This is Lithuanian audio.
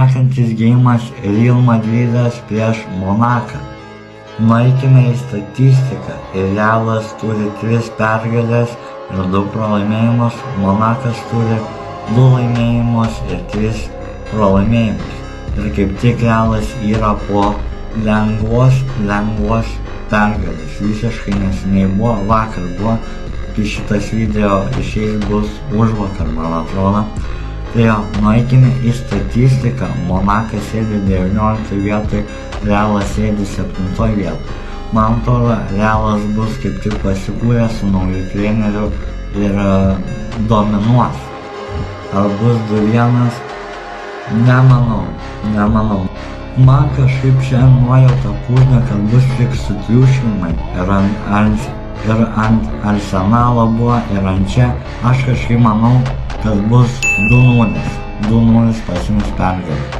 Sekantis geimas Real Madridas prieš Monaką. Nueikime į statistiką. Realas turi 3 pergalės ir 2 pralaimėjimus. Monakas turi 2 laimėjimus ir 3 pralaimėjimus. Ir kaip tik Realas yra po lengvos pergalės. Visiškai neseniai buvo, vakar buvo, kai šitas video išeis bus užvakar, man atrodo. Tai jo, nueikime į statistiką. Monakas sėdi 19 vietoj, Realas sėdi 7 vietoj. Man atrodo, Realas bus kaip tik pasikūręs su nauju treneriu ir dominuos. Ar bus 2-1? Nemanau. Man kažkaip šiandien nuojauta pūžda, kad bus tik sutriuškinimai ir ant Arsenalo buvo ir ant čia. Aš kažkaip manau, kad bus 2-0 pasiims pergalę.